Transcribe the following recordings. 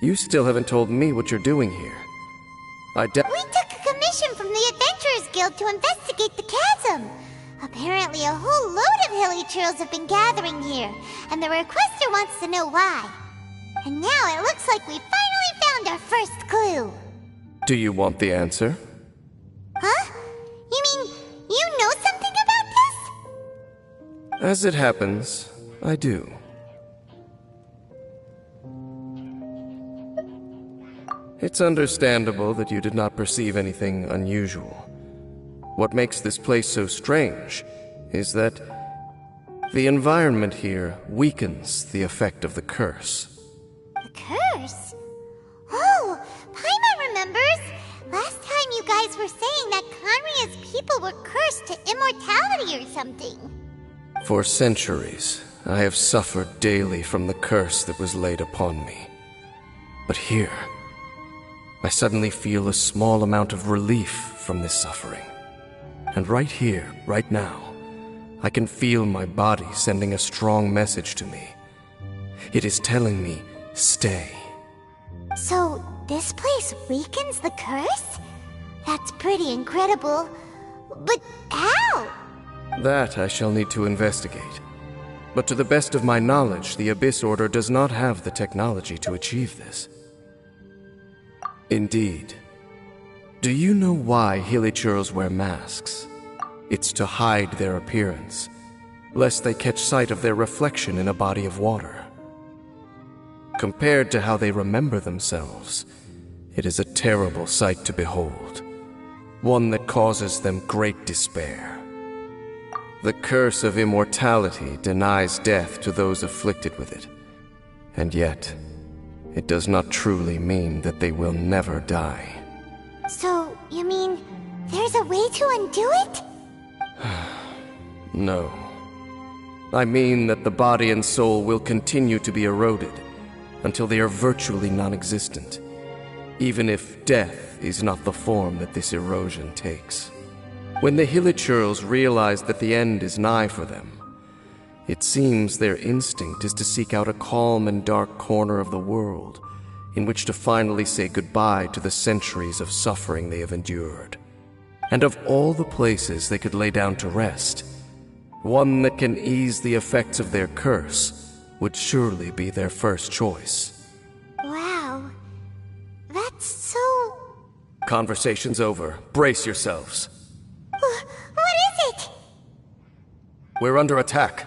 You still haven't told me what you're doing here. We took a commission from the Adventurers Guild to investigate the chasm. Apparently a whole load of hilly churls have been gathering here, and the requester wants to know why. And now it looks like we finally found our first clue. Do you want the answer? Huh? You mean, you know something about this? As it happens, I do. It's understandable that you did not perceive anything unusual. What makes this place so strange is that the environment here weakens the effect of the curse. The curse? Oh, Paimon remembers! Last time you guys were saying that Conria's people were cursed to immortality or something. For centuries, I have suffered daily from the curse that was laid upon me. But here, I suddenly feel a small amount of relief from this suffering. And right here, right now, I can feel my body sending a strong message to me. It is telling me, stay. So, this place weakens the curse? That's pretty incredible. But how? That I shall need to investigate. But to the best of my knowledge, the Abyss Order does not have the technology to achieve this. Indeed. Do you know why Hilichurls wear masks? It's to hide their appearance, lest they catch sight of their reflection in a body of water. Compared to how they remember themselves, it is a terrible sight to behold, one that causes them great despair. The curse of immortality denies death to those afflicted with it, and yet, it does not truly mean that they will never die. So, you mean, there's a way to undo it? No. I mean that the body and soul will continue to be eroded until they are virtually non-existent, even if death is not the form that this erosion takes. When the Hilichurls realize that the end is nigh for them, it seems their instinct is to seek out a calm and dark corner of the world in which to finally say goodbye to the centuries of suffering they have endured. And of all the places they could lay down to rest, one that can ease the effects of their curse would surely be their first choice. Wow. That's so... Conversation's over. Brace yourselves. What is it? We're under attack.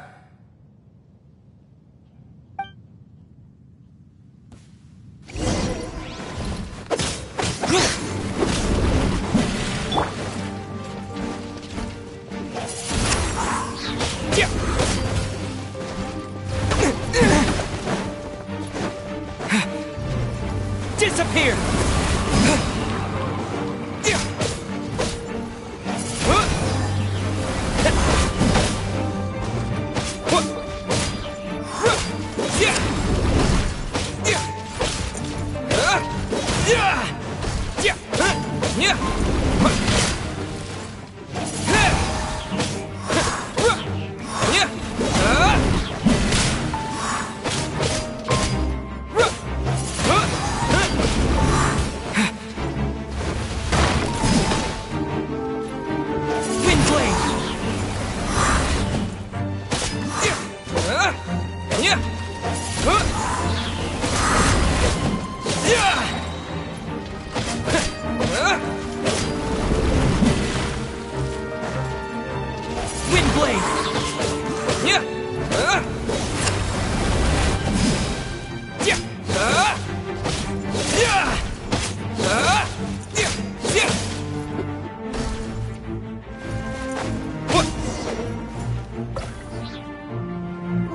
Disappear!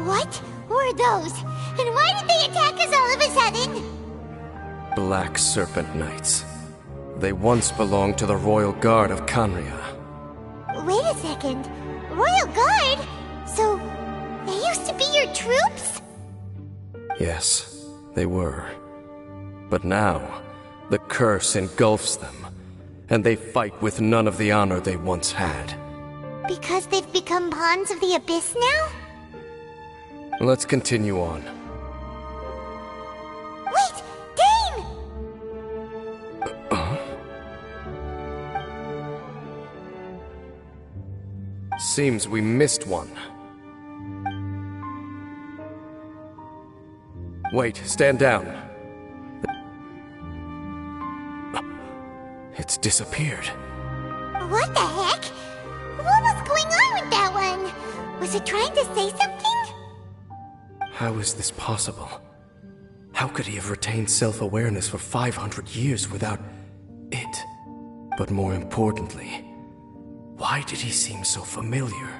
What were those? And why did they attack us all of a sudden? Black Serpent Knights. They once belonged to the Royal Guard of Conria. Wait a second. Royal Guard? So, they used to be your troops? Yes, they were. But now, the curse engulfs them, and they fight with none of the honor they once had. Because they've become pawns of the Abyss now? Let's continue on. Wait! Seems we missed one. Wait, stand down. It's disappeared. What the heck? What was going on with that one? Was it trying to say something? How is this possible? How could he have retained self-awareness for 500 years without it? But more importantly, why did he seem so familiar?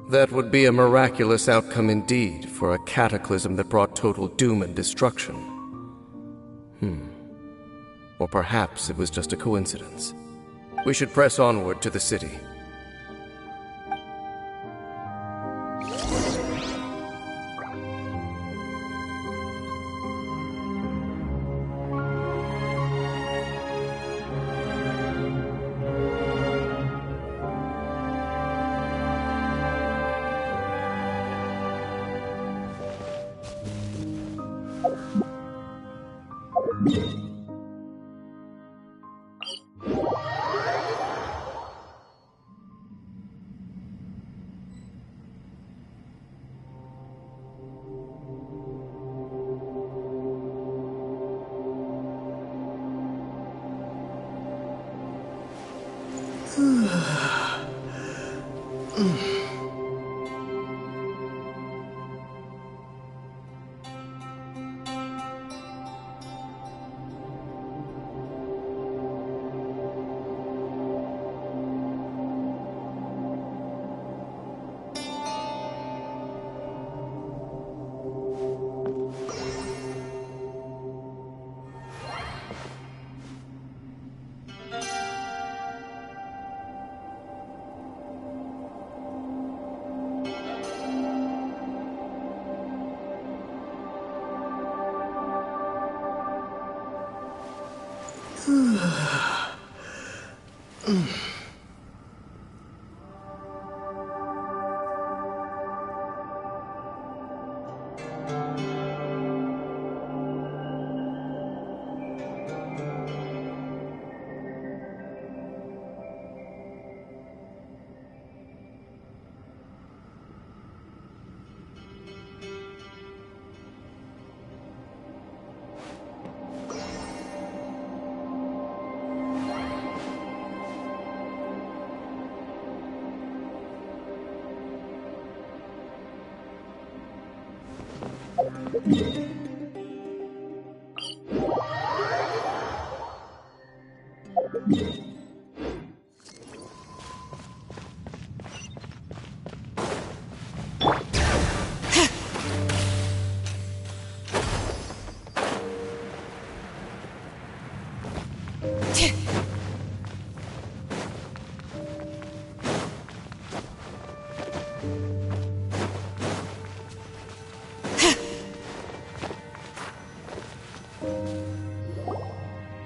That would be a miraculous outcome indeed for a cataclysm that brought total doom and destruction. Or perhaps it was just a coincidence. We should press onward to the city.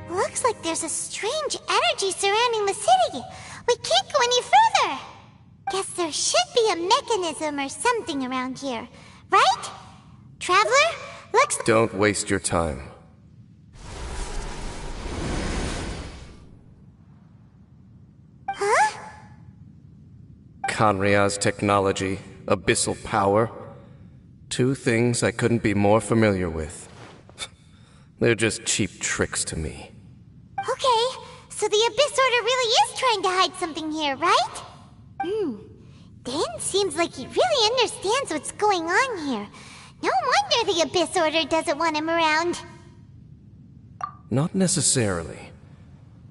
Looks like there's a strange energy surrounding the city. We can't go any further. Guess there should be a mechanism or something around here, right? Traveler, looks like... Don't waste your time. Huh? Kanria's technology, abyssal power. Two things I couldn't be more familiar with. They're just cheap tricks to me. Okay, so the Abyss Order really is trying to hide something here, right? Dan seems like he really understands what's going on here. No wonder the Abyss Order doesn't want him around. Not necessarily.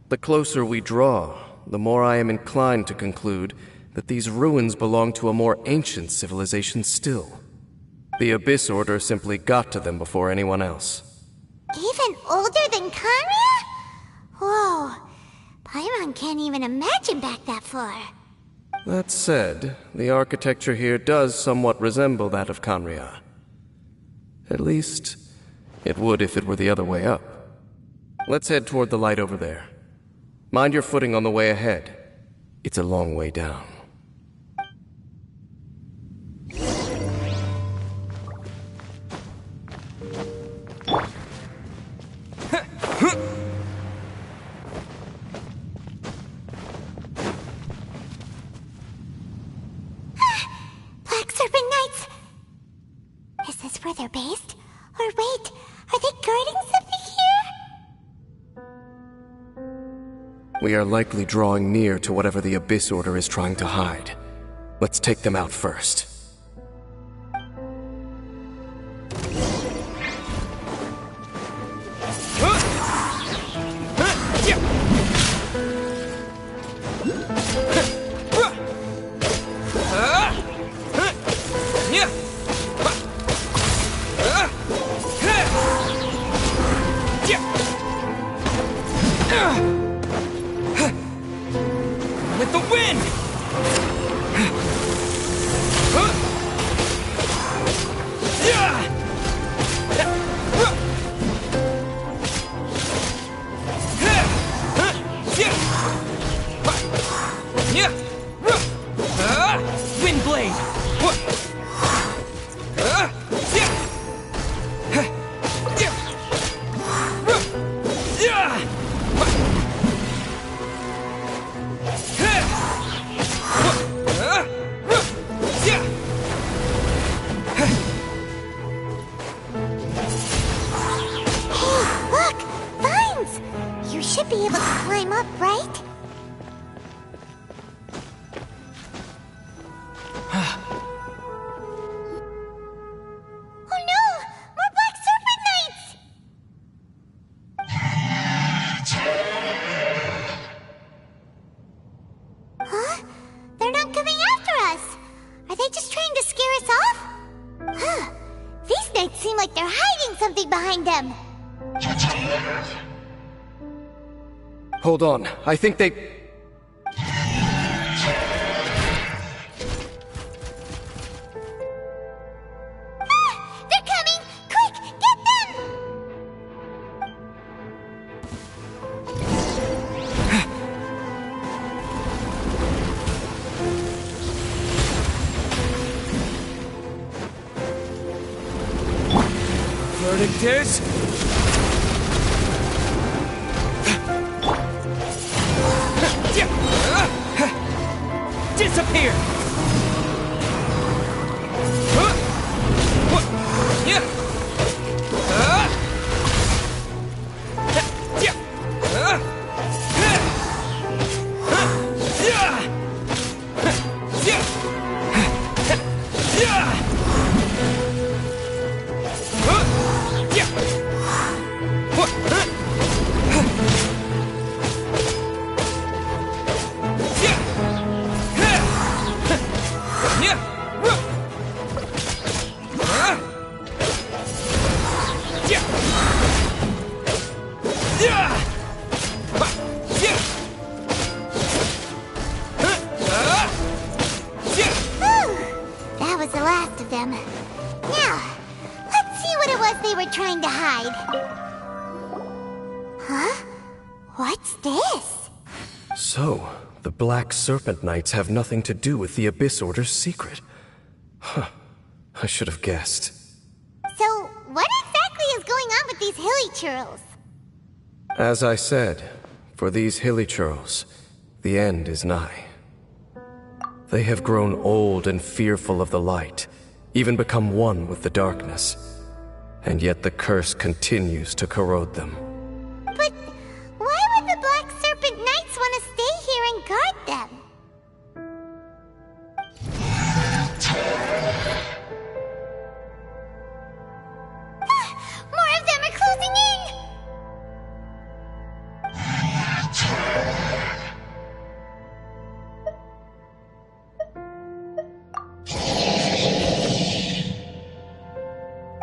The closer we draw, the more I am inclined to conclude that these ruins belong to a more ancient civilization still. The Abyss Order simply got to them before anyone else. Even older than Kanria? Whoa, Paimon can't even imagine back that far. That said, the architecture here does somewhat resemble that of Kanria. At least, it would if it were the other way up. Let's head toward the light over there. Mind your footing on the way ahead. It's a long way down. they're based? Or wait, are they guarding something here? We are likely drawing near to whatever the Abyss Order is trying to hide. Let's take them out first. With the wind! Wind blade! Should be able to climb up, right? Oh no! More Black Serpent Knights! Huh? They're not coming after us! Are they just trying to scare us off? Huh. These knights seem like they're hiding something behind them. Hold on, I think they... They're coming! Quick, get them! Verdict is... Disappear! That was the last of them. Now, let's see what it was they were trying to hide. Huh? What's this? So, the Black Serpent Knights have nothing to do with the Abyss Order's secret. Huh. I should have guessed. So, what exactly is going on with these hilly churls? As I said, for these hilly churls, the end is nigh. They have grown old and fearful of the light, even become one with the darkness. And yet the curse continues to corrode them. But why would the Black Serpent Knights want to stay here and guard them? More of them are closing in!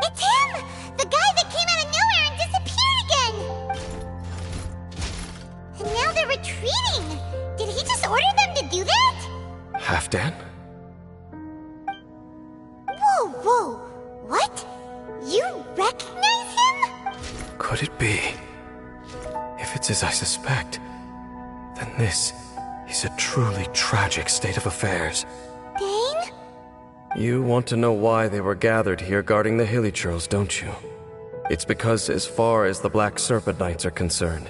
It's him! The guy that came out of nowhere and disappeared again! And now they're retreating! Did he just order them to do that? Halfdan? Whoa, whoa! What? You recognize him? Could it be? If it's as I suspect, then this is a truly tragic state of affairs. Dane? You want to know why they were gathered here guarding the hilly churls, don't you? It's because as far as the Black Serpent Knights are concerned,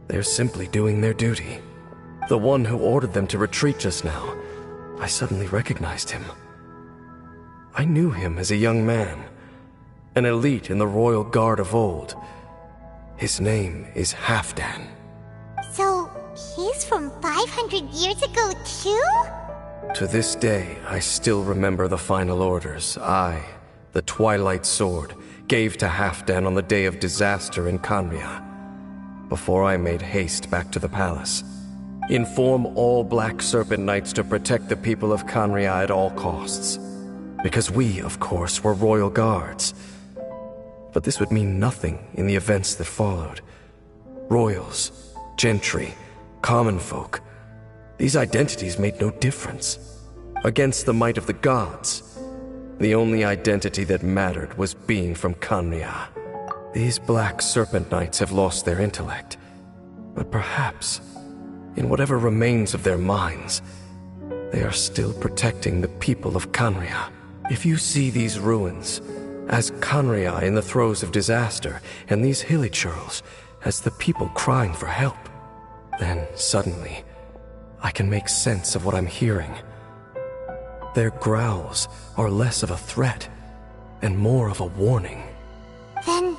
they're simply doing their duty. The one who ordered them to retreat just now, I suddenly recognized him. I knew him as a young man, an elite in the royal guard of old. His name is Halfdan. So, he's from 500 years ago too? To this day, I still remember the final orders I, the Twilight Sword, gave to Halfdan on the day of disaster in Kanria, before I made haste back to the palace. Inform all Black Serpent Knights to protect the people of Kanria at all costs. Because we, of course, were royal guards. But this would mean nothing in the events that followed. Royals, gentry, common folk, these identities made no difference. Against the might of the gods, the only identity that mattered was being from Kanria. These Black Serpent Knights have lost their intellect, but perhaps, in whatever remains of their minds, they are still protecting the people of Kanria. If you see these ruins as Kanria in the throes of disaster, and these hilichurls as the people crying for help, then suddenly I can make sense of what I'm hearing. Their growls are less of a threat and more of a warning. Then,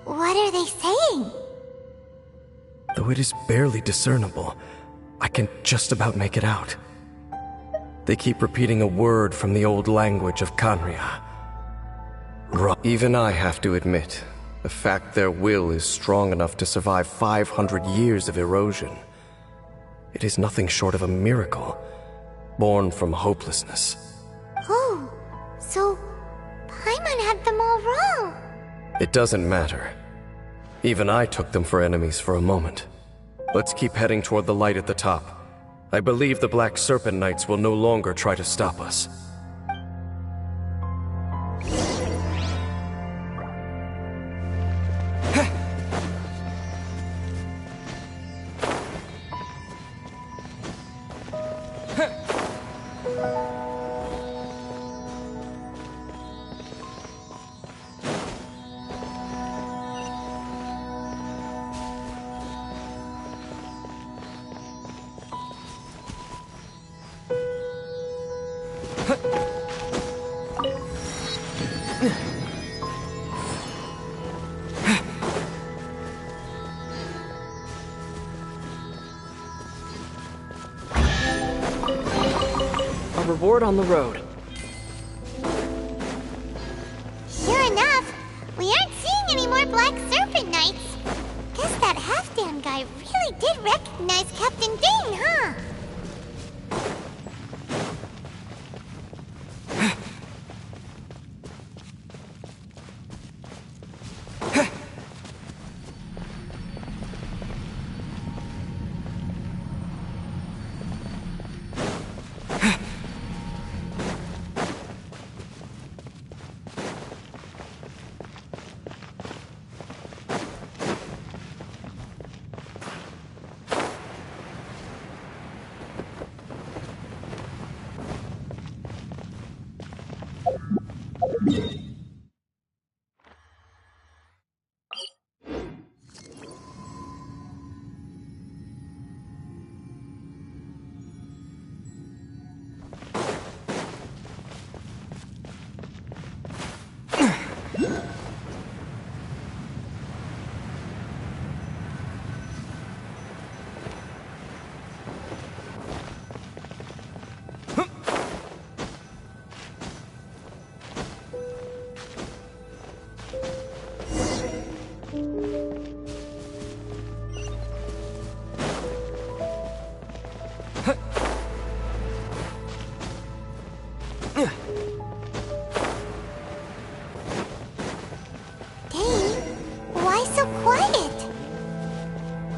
what are they saying? Though it is barely discernible, I can just about make it out. They keep repeating a word from the old language of Kanria. Even I have to admit, the fact their will is strong enough to survive 500 years of erosion. It is nothing short of a miracle, born from hopelessness. Oh, so Paimon had them all wrong. It doesn't matter. Even I took them for enemies for a moment. Let's keep heading toward the light at the top. I believe the Black Serpent Knights will no longer try to stop us. A reward on the road. Sure enough, we aren't seeing any more Black Serpent Knights. Guess that Halfdan guy really did recognize Captain Dane, huh?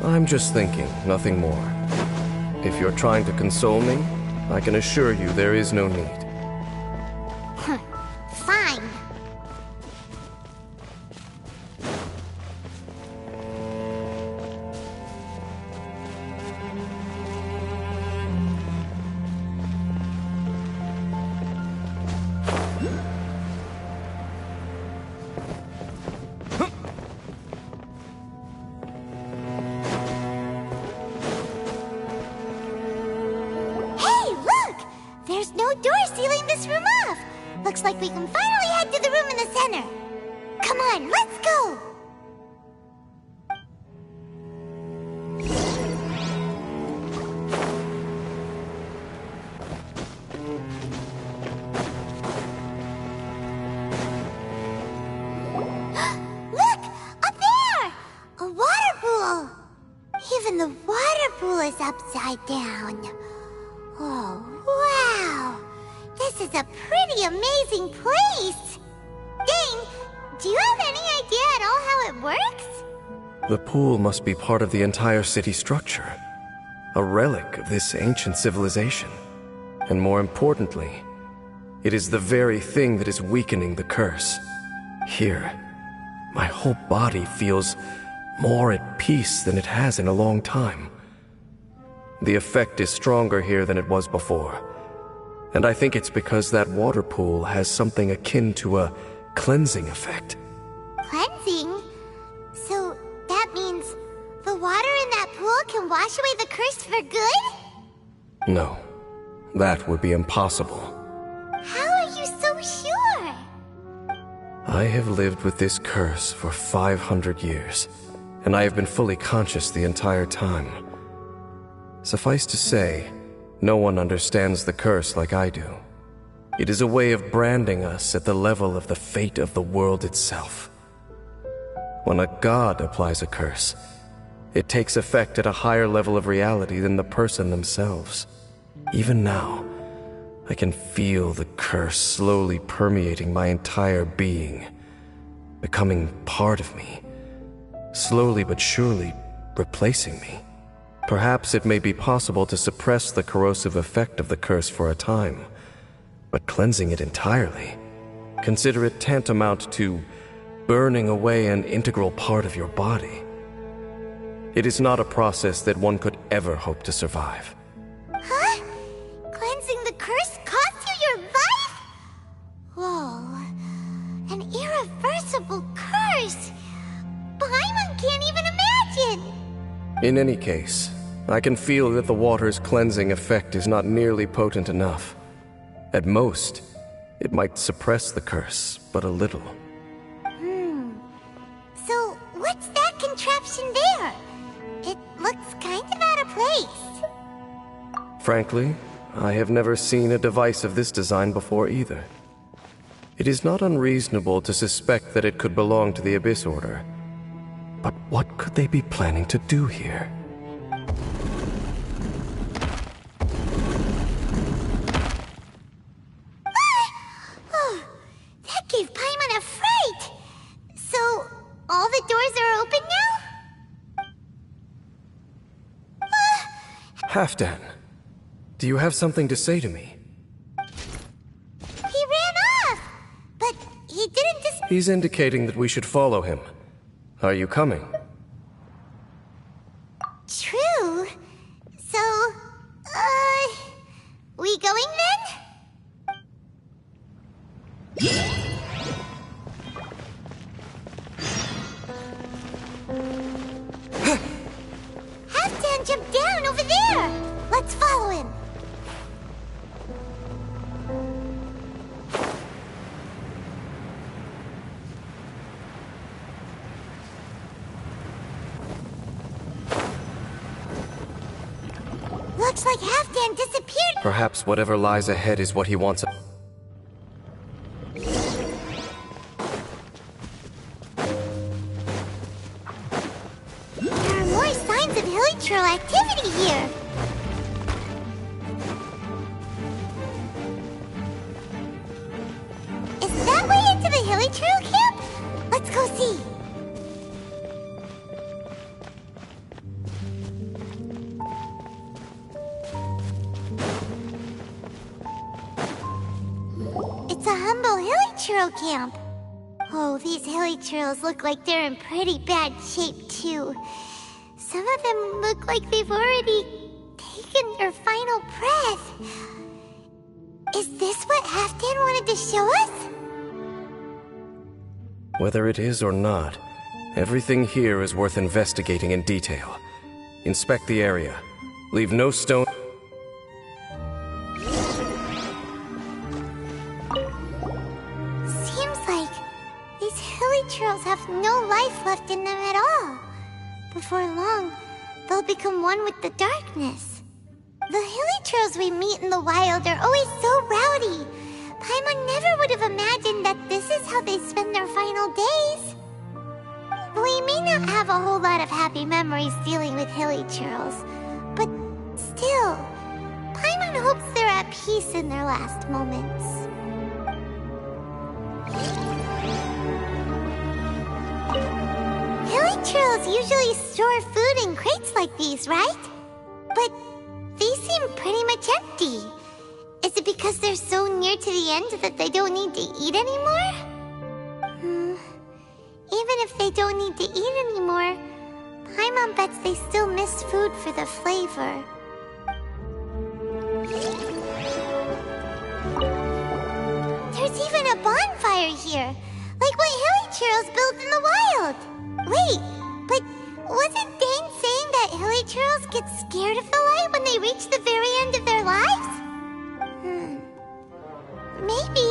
I'm just thinking, nothing more. If you're trying to console me, I can assure you there is no need. Fine. There's no door sealing this room off! Looks like we can finally head to the room in the center. Come on, let's go! Look! Up there! A water pool! Even the water pool is upside down. Oh, wow! This is a pretty amazing place! Dane, do you have any idea at all how it works? The pool must be part of the entire city structure. A relic of this ancient civilization. And more importantly, it is the very thing that is weakening the curse. Here, my whole body feels more at peace than it has in a long time. The effect is stronger here than it was before. And I think it's because that water pool has something akin to a cleansing effect. Cleansing? So that means the water in that pool can wash away the curse for good? No, that would be impossible. How are you so sure? I have lived with this curse for 500 years, and I have been fully conscious the entire time. Suffice to say, no one understands the curse like I do. It is a way of branding us at the level of the fate of the world itself. When a god applies a curse, it takes effect at a higher level of reality than the person themselves. Even now, I can feel the curse slowly permeating my entire being, becoming part of me, slowly but surely replacing me. Perhaps it may be possible to suppress the corrosive effect of the curse for a time, but cleansing it entirely, consider it tantamount to burning away an integral part of your body. It is not a process that one could ever hope to survive. Huh? Cleansing the curse cost you your life? Whoa. An irreversible curse! Paimon can't even imagine! In any case, I can feel that the water's cleansing effect is not nearly potent enough. At most, it might suppress the curse, but a little. So, what's that contraption there? It looks kind of out of place. Frankly, I have never seen a device of this design before either. It is not unreasonable to suspect that it could belong to the Abyss Order. But what could they be planning to do here? Oh, that gave Paimon a fright! So, all the doors are open now? Halfdan, do you have something to say to me? He ran off! But he didn't He's indicating that we should follow him. Are you coming? True. So, we going then? Halfdan jumped down over there! Let's follow him! Looks like Halfdan disappeared. Perhaps whatever lies ahead is what he wants. There are more signs of hilichurl activity here. Is that way into the hilichurl camp? Let's go see. It's a humble hilichurl camp. Oh, these hilichurls look like they're in pretty bad shape, too. Some of them look like they've already taken their final breath. Is this what Halfdan wanted to show us? Whether it is or not, everything here is worth investigating in detail. Inspect the area. Leave no stone. have no life left in them at all. Before long, they'll become one with the darkness. The hilichurls we meet in the wild are always so rowdy. Paimon never would have imagined that this is how they spend their final days. We may not have a whole lot of happy memories dealing with hilichurls, but still, Paimon hopes they're at peace in their last moments. Hilichurls usually store food in crates like these, right? But these seem pretty much empty. Is it because they're so near to the end that they don't need to eat anymore? Even if they don't need to eat anymore, Paimon bets they still miss food for the flavor. There's even a bonfire here, like what hilichurls build in the wild. Wait, but wasn't Dane saying that hilichurls get scared of the light when they reach the very end of their lives? Maybe,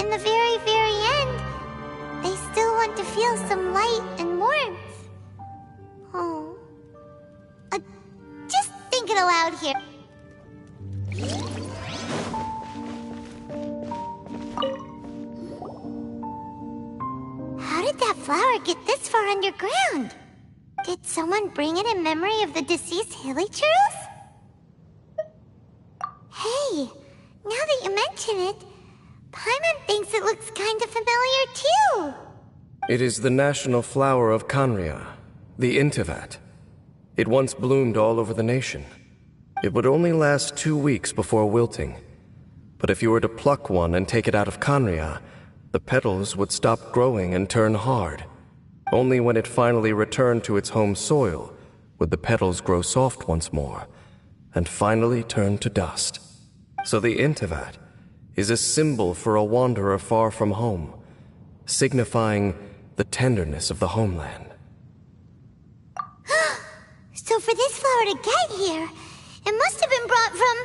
in the very, very end, they still want to feel some light and warmth. Oh. Just thinking aloud here. How did that flower get this far underground? Did someone bring it in memory of the deceased hilichurls? Hey, now that you mention it, Paimon thinks it looks kind of familiar too. It is the national flower of Kanria, the intivat. It once bloomed all over the nation. It would only last 2 weeks before wilting. But if you were to pluck one and take it out of Kanria, the petals would stop growing and turn hard. Only when it finally returned to its home soil would the petals grow soft once more, and finally turn to dust. So the intivat is a symbol for a wanderer far from home, signifying the tenderness of the homeland. So for this flower to get here, it must have been brought from...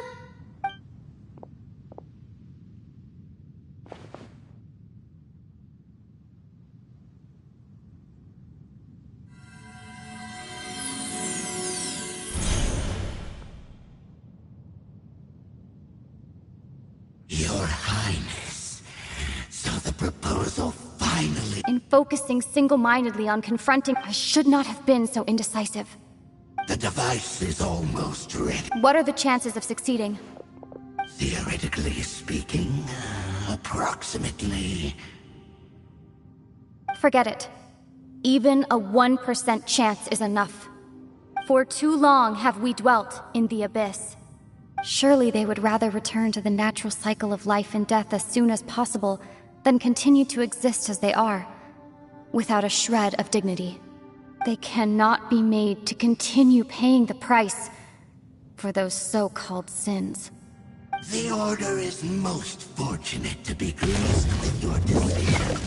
Your Highness, so the proposal finally... In focusing single-mindedly on confronting, I should not have been so indecisive. The device is almost ready. What are the chances of succeeding? Theoretically speaking, approximately... Forget it. Even a 1% chance is enough. For too long have we dwelt in the abyss. Surely they would rather return to the natural cycle of life and death as soon as possible than continue to exist as they are, without a shred of dignity. They cannot be made to continue paying the price for those so-called sins. The Order is most fortunate to be graced with your decision.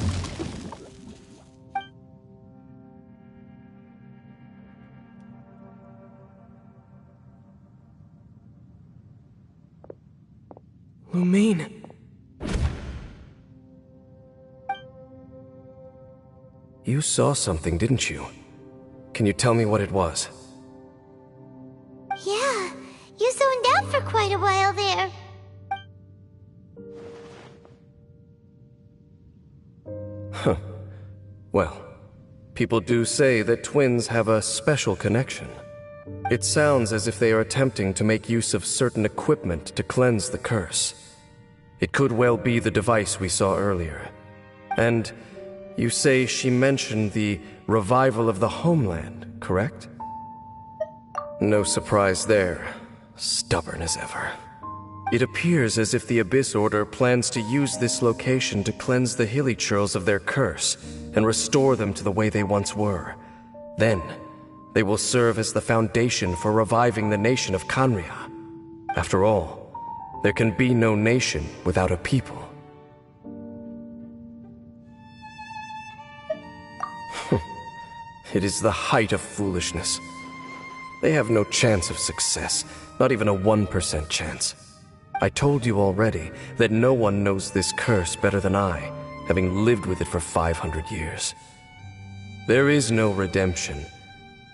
Lumine. You saw something, didn't you? Can you tell me what it was? Yeah, you zoned out for quite a while there. Huh. Well, people do say that twins have a special connection. It sounds as if they are attempting to make use of certain equipment to cleanse the curse. It could well be the device we saw earlier. And you say she mentioned the revival of the homeland, correct? No surprise there. Stubborn as ever. It appears as if the Abyss Order plans to use this location to cleanse the hilichurls of their curse and restore them to the way they once were. Then, they will serve as the foundation for reviving the nation of Kanria. After all, there can be no nation without a people. It is the height of foolishness. They have no chance of success, not even a 1% chance. I told you already that no one knows this curse better than I, having lived with it for 500 years. There is no redemption.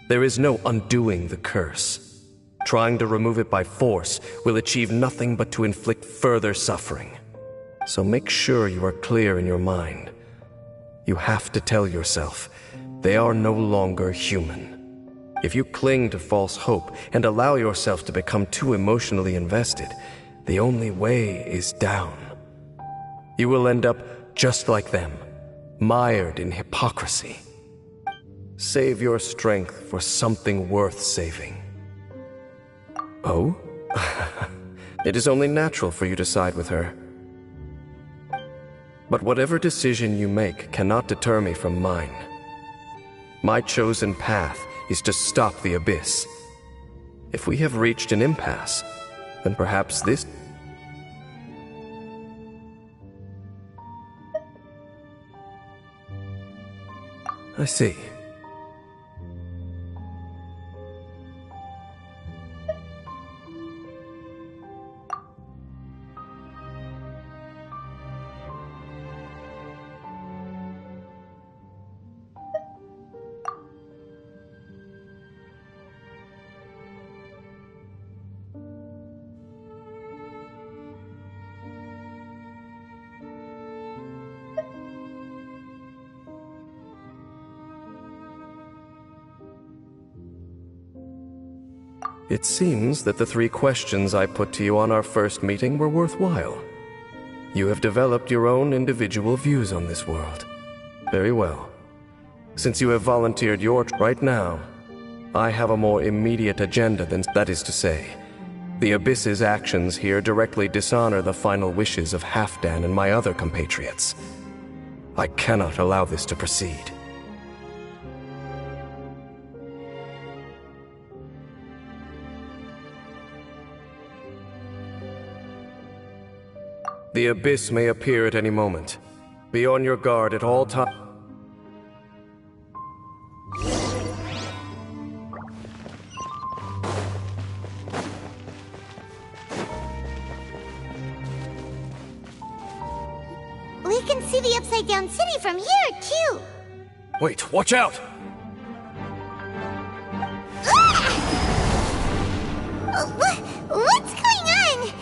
There is no undoing the curse. Trying to remove it by force will achieve nothing but to inflict further suffering. So make sure you are clear in your mind. You have to tell yourself, they are no longer human. If you cling to false hope and allow yourself to become too emotionally invested, the only way is down. You will end up just like them, mired in hypocrisy. Save your strength for something worth saving. Oh? It is only natural for you to side with her. But whatever decision you make cannot deter me from mine. My chosen path is to stop the abyss. If we have reached an impasse, then perhaps this... I see. It seems that the 3 questions I put to you on our first meeting were worthwhile. You have developed your own individual views on this world. Very well. Since you have volunteered right now, I have a more immediate agenda than that is to say. The Abyss's actions here directly dishonor the final wishes of Halfdan and my other compatriots. I cannot allow this to proceed. The Abyss may appear at any moment. Be on your guard at all times. We can see the Upside Down City from here, too. Wait, watch out! What's going on?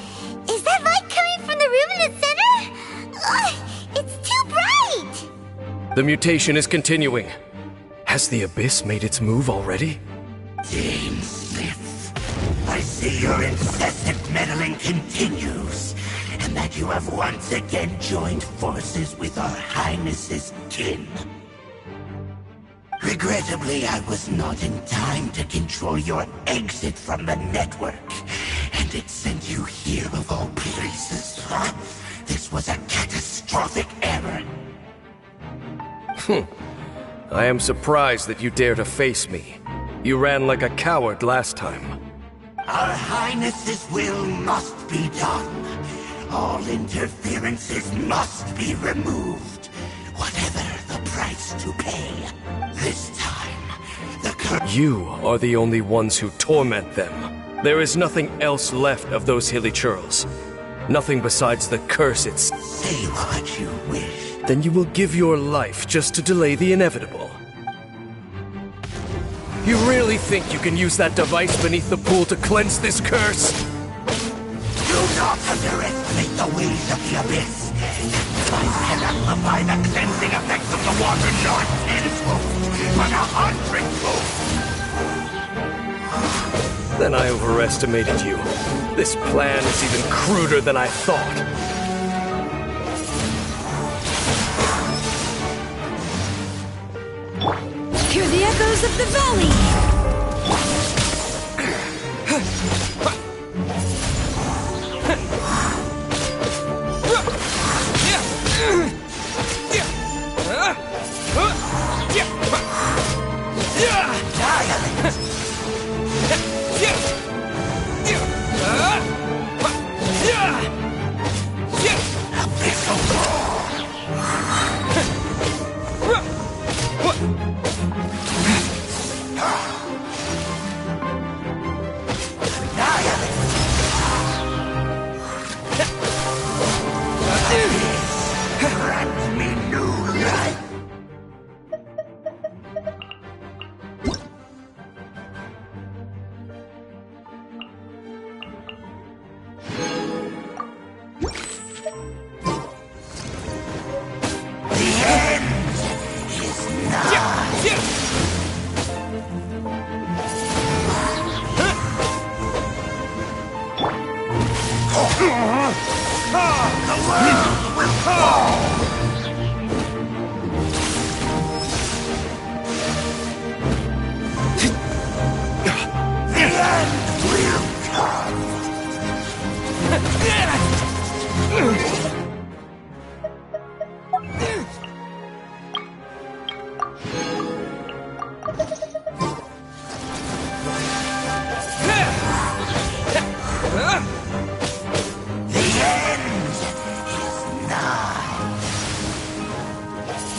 Is that light coming from the room in the center? It's too bright! The mutation is continuing. Has the Abyss made its move already? Dame Smith, I see your incessant meddling continues, and that you have once again joined forces with our Highness's kin. Regrettably, I was not in time to control your exit from the network, and it sent you here of all places. This was a catastrophic error. I am surprised that you dare to face me. You ran like a coward last time. Our Highness's will must be done. All interferences must be removed, whatever the price to pay. This time, You are the only ones who torment them. There is nothing else left of those hilly churls. Nothing besides the curse itself. Say what you wish. Then you will give your life just to delay the inevitable. You really think you can use that device beneath the pool to cleanse this curse? Do not underestimate the ways of the Abyss. I can amplify the cleansing effects of the water not tenfold, but 100-fold. Then I overestimated you. This plan is even cruder than I thought. Hear the echoes of the valley! The world will fall! The end will come!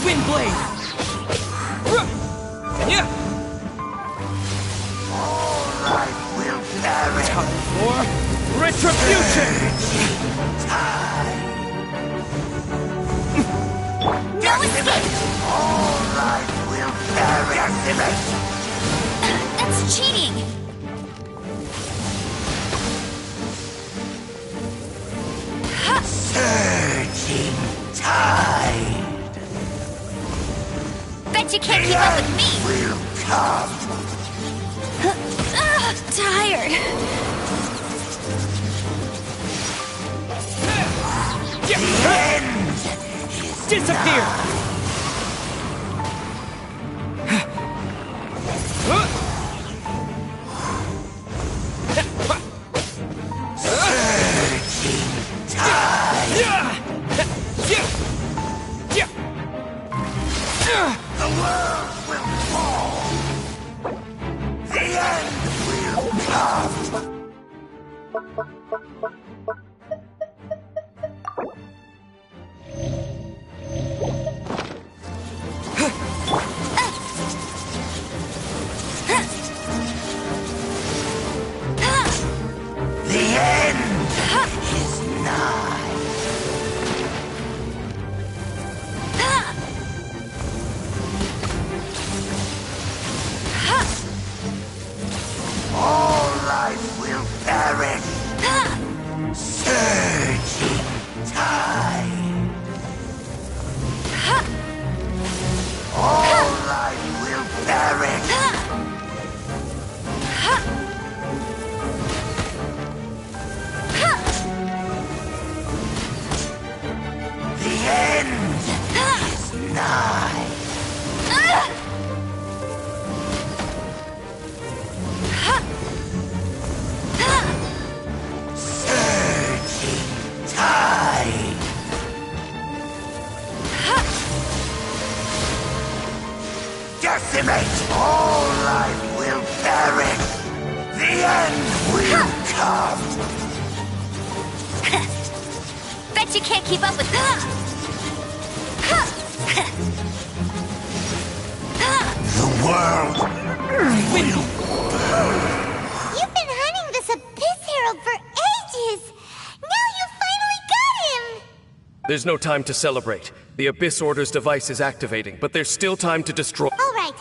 Windblade! Yeah! All life will perish! Time for retribution! No escape! All life will perish! That's cheating! Surging tide Bet you can't keep up with me! will come! Tired! The end is Disappear! surging tide! The world will fall! The end will come! The end is nigh! All life will perish! Surging tide! All life will perish! The end is nigh! Surging tide! Decimate! All life will perish! The end will come! Bet you can't keep up with The world will... You've been hunting this Abyss Herald for ages! Now you finally got him! There's no time to celebrate. The Abyss Order's device is activating, but there's still time to destroy. All right.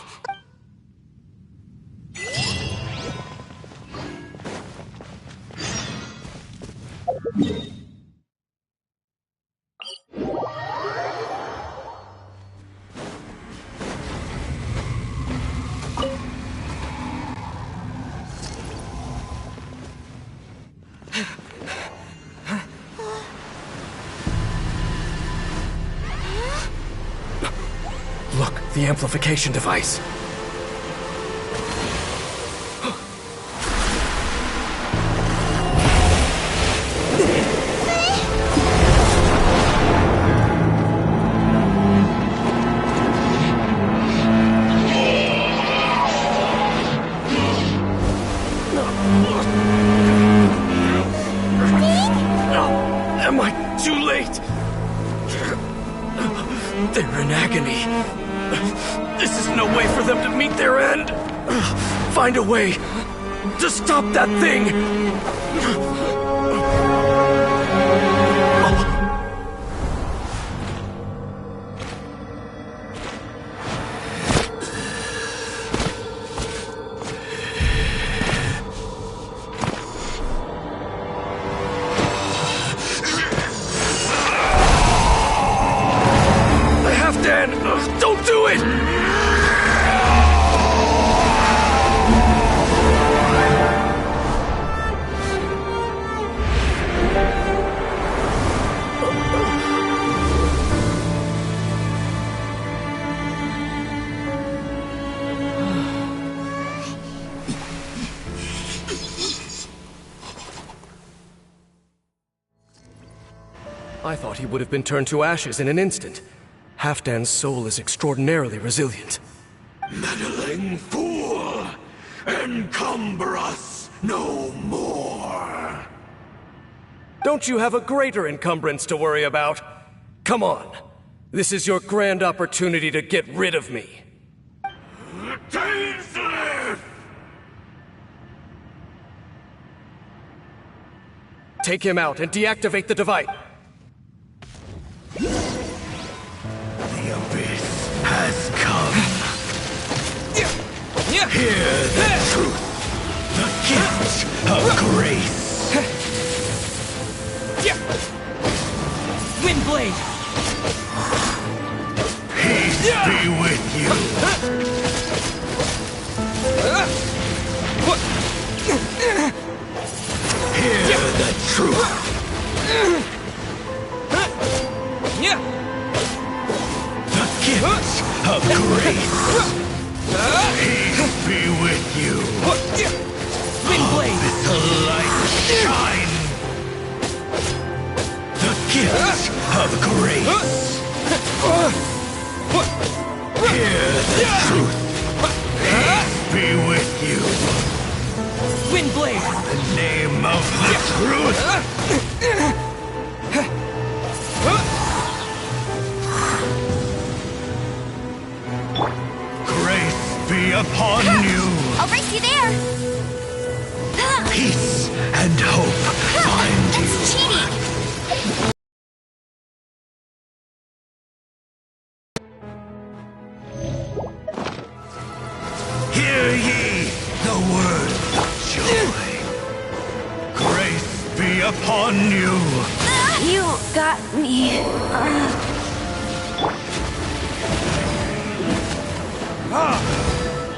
Look, the amplification device. Am I too late? They're in agony. This is no way for them to meet their end. Find a way to stop that thing. Dan, don't do it! I thought he would have been turned to ashes in an instant. Halfdan's soul is extraordinarily resilient. Meddling fool! Encumber us no more! Don't you have a greater encumbrance to worry about? Come on. This is your grand opportunity to get rid of me. Dainsleif! Take him out and deactivate the device. The abyss has come. Hear the truth. The gift of grace. Windblade! Peace be with you. Hear the truth. The gift of grace. Peace be with you. Windblade! The light shine. The gift of grace. Hear the truth. Peace be with you. Windblade! In the name of the truth. Grace be upon you. I'll race you there! Peace and hope find you. That's cheating! Hear ye the word of joy. Grace be upon you. You got me.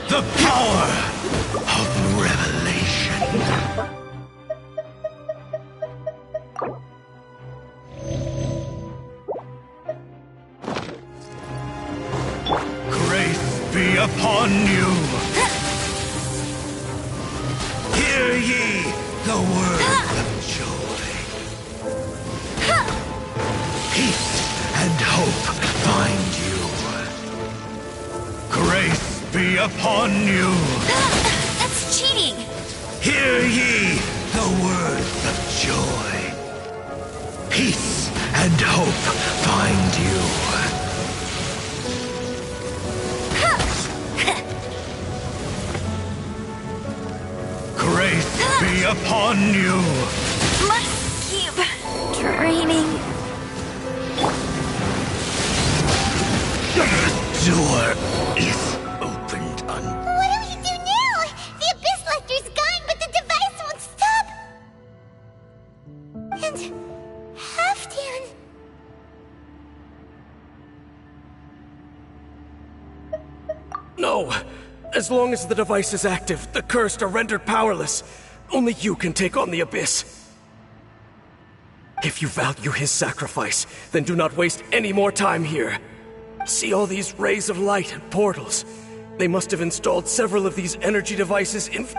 The power of revelation. Grace be upon you. Hear ye the word of joy. Peace and hope find you. Grace be upon you. That's cheating! Hear ye the words of joy. Peace and hope find you. Grace be upon you. Must keep training. The door is opened What do we do now? The Abyss Lecter's gone, but the device won't stop! And... Halfdan... No! As long as the device is active, the cursed are rendered powerless. Only you can take on the Abyss. If you value his sacrifice, then do not waste any more time here. See all these rays of light and portals? They must have installed several of these energy devices in... So...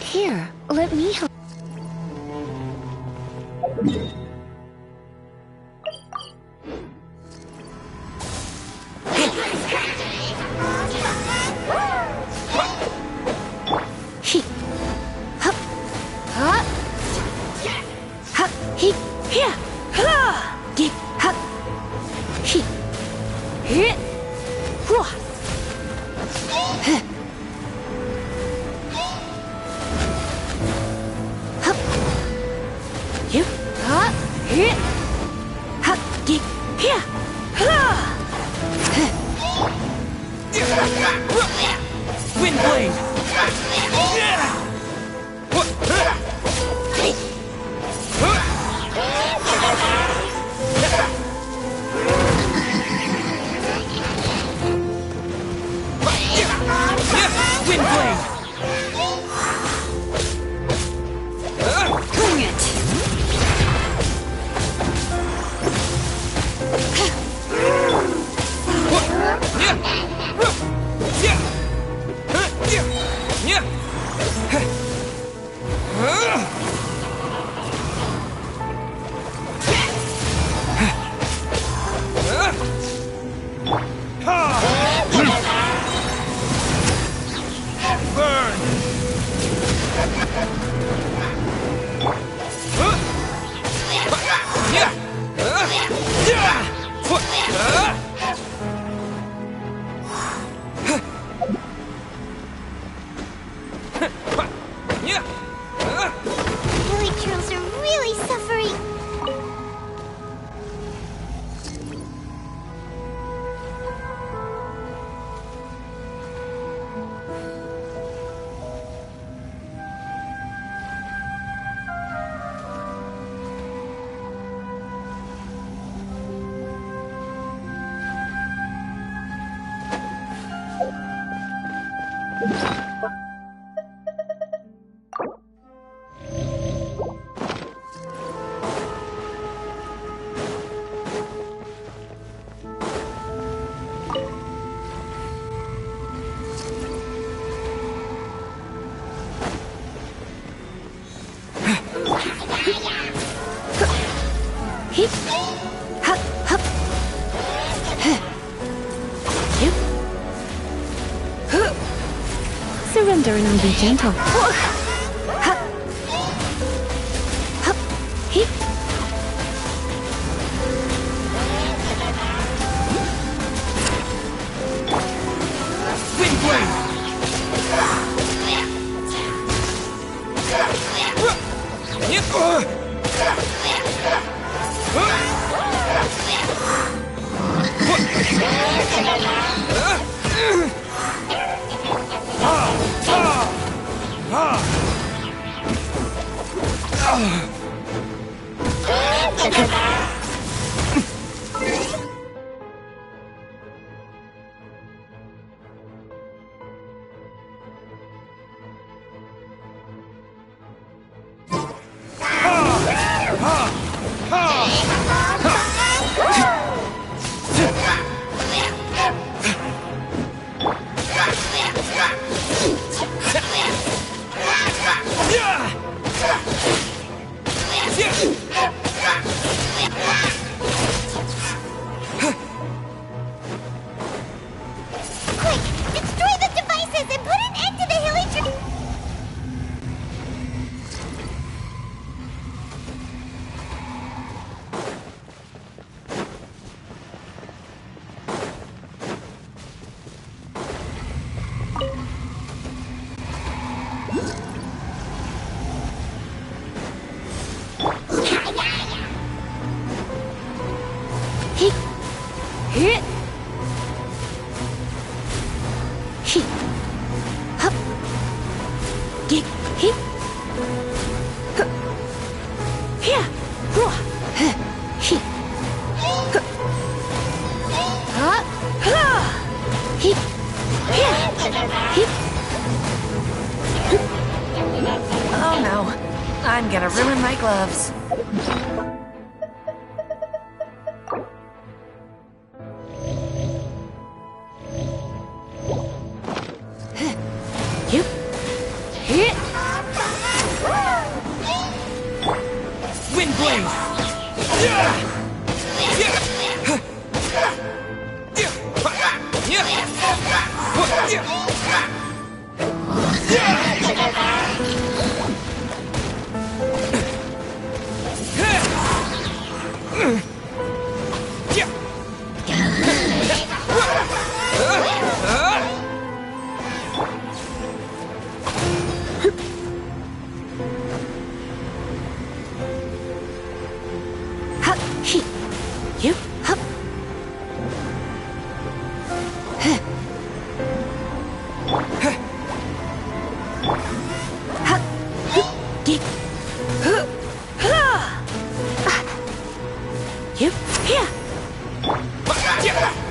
Here, let me help. He. Hup. Huh? Hup. He. Here. Ha. Get. Hup. He. Here. Whoa. Huh. Hup. Here. Huh. Here. Hup. Get. Here. Wind blade! Wind blade! Bring it! Hilly Turtles are really suffering. Hip! Hup! Hup! Yep. Surrender and be gentle. Hup! Hup! Hip! Wind blade! Quick, destroy the devices and put an end to the Hilly Turtles. Hip! Hit! Hip! Hup! Get! Hip! Hup! Here! Hua! Huh! Hip! Hup! Huh! Ha! Hip! Here! Hip! Oh no, I'm gonna ruin my gloves. Yep! Hit! Wind blade!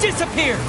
Disappear!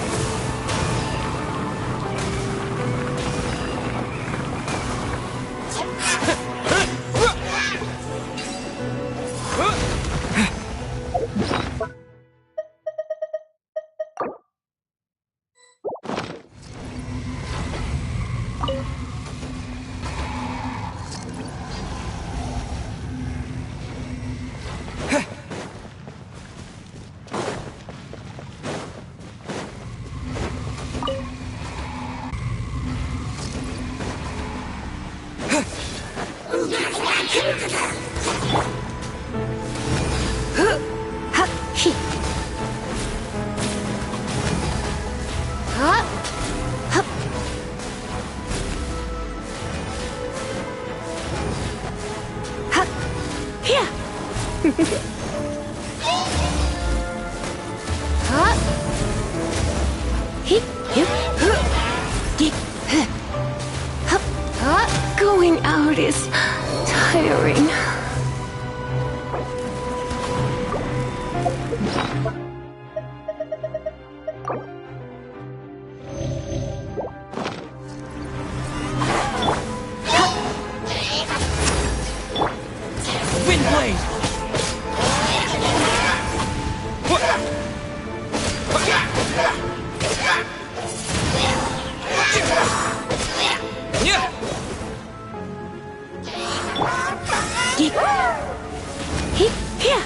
Going out is tiring. Wind blade! Yeah!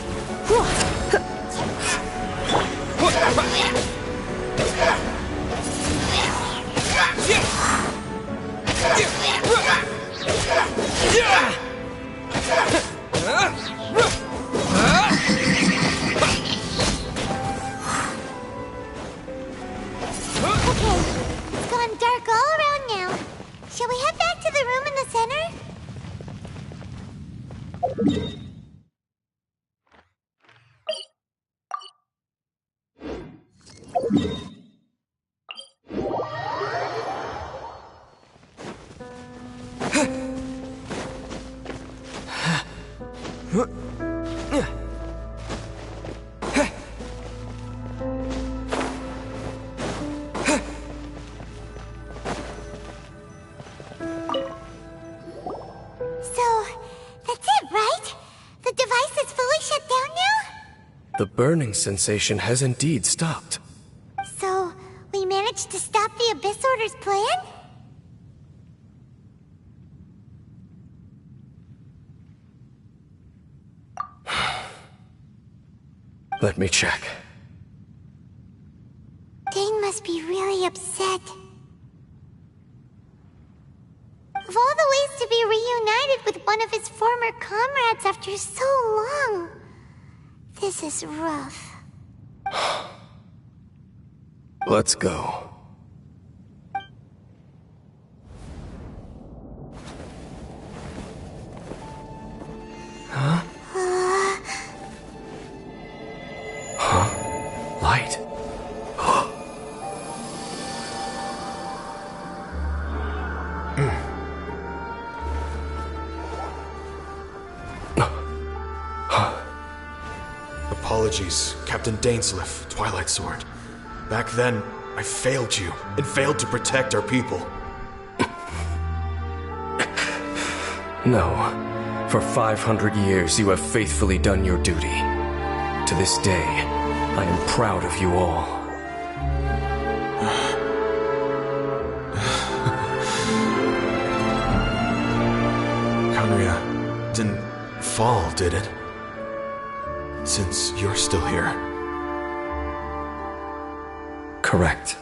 Okay, it's gone dark all around now. Shall we head back to the room in the center? So, that's it, right? The device is fully shut down now? The burning sensation has indeed stopped. So, we managed to stop the Abyss Order's plan? Let me check. Dane must be really upset. Of all the ways to be reunited with one of his former comrades after so long, this is rough. Let's go. Huh? Huh? Light. Apologies, Captain Dainsleif, Twilight Sword. Back then, I failed you, and failed to protect our people. No. For 500 years, you have faithfully done your duty. To this day, I am proud of you all. Conria didn't fall, did it? Since you're still here. Correct.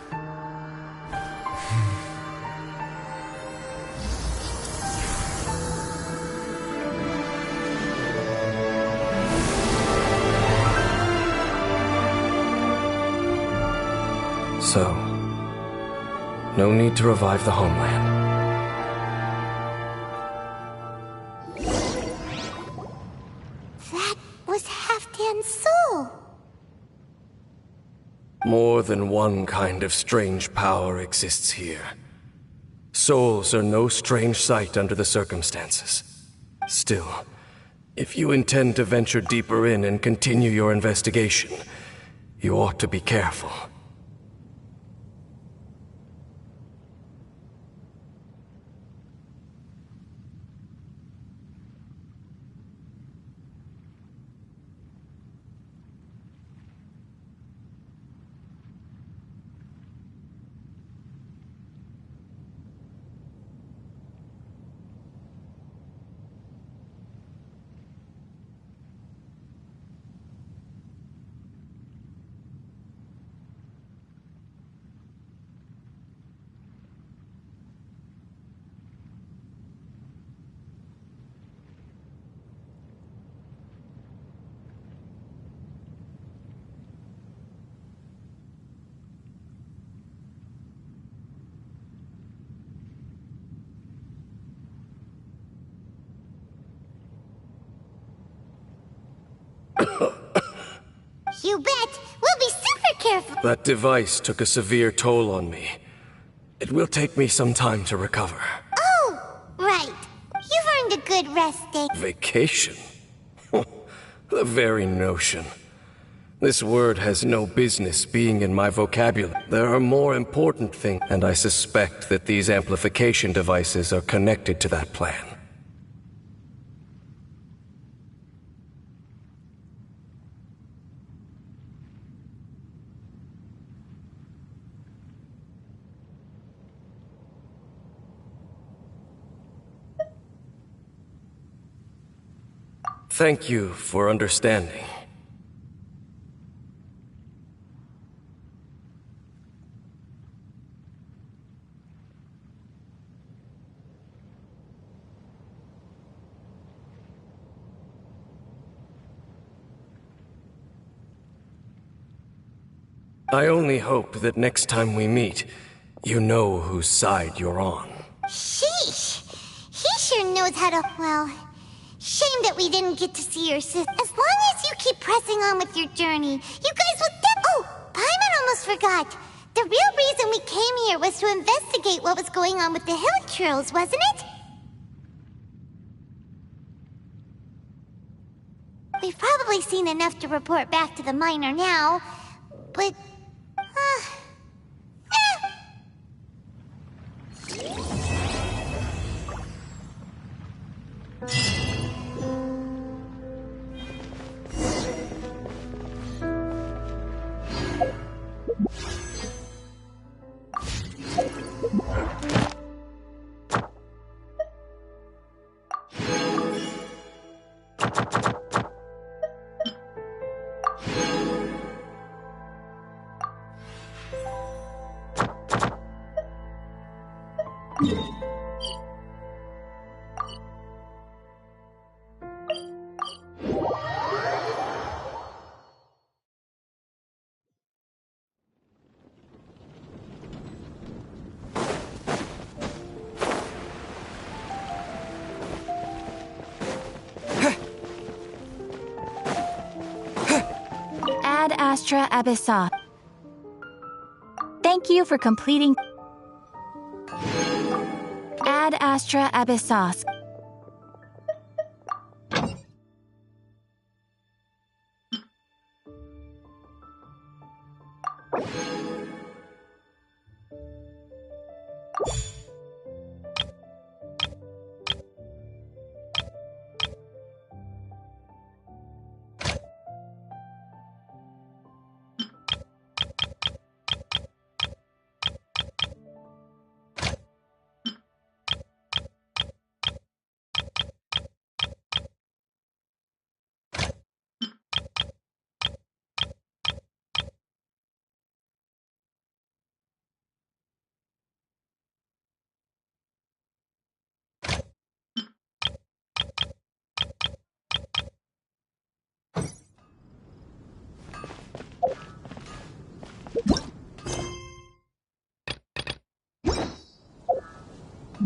So, no need to revive the homeland. That was Halfdan's soul. More than one kind of strange power exists here. Souls are no strange sight under the circumstances. Still, if you intend to venture deeper in and continue your investigation, you ought to be careful. You bet! We'll be super careful! That device took a severe toll on me. It will take me some time to recover. Oh, right. You've earned a good rest day. Vacation? The very notion. This word has no business being in my vocabulary. There are more important things, and I suspect that these amplification devices are connected to that plan. Thank you for understanding. I only hope that next time we meet, you know whose side you're on. Sheesh! He sure knows how to, well... Shame that we didn't get to see your sister. As long as you keep pressing on with your journey, you guys will Oh! Paimon almost forgot! The real reason we came here was to investigate what was going on with the Hilichurls, wasn't it? We've probably seen enough to report back to the miner now, but... Ad Astra Abyssa. Thank you for completing Ad Astra Abyssos.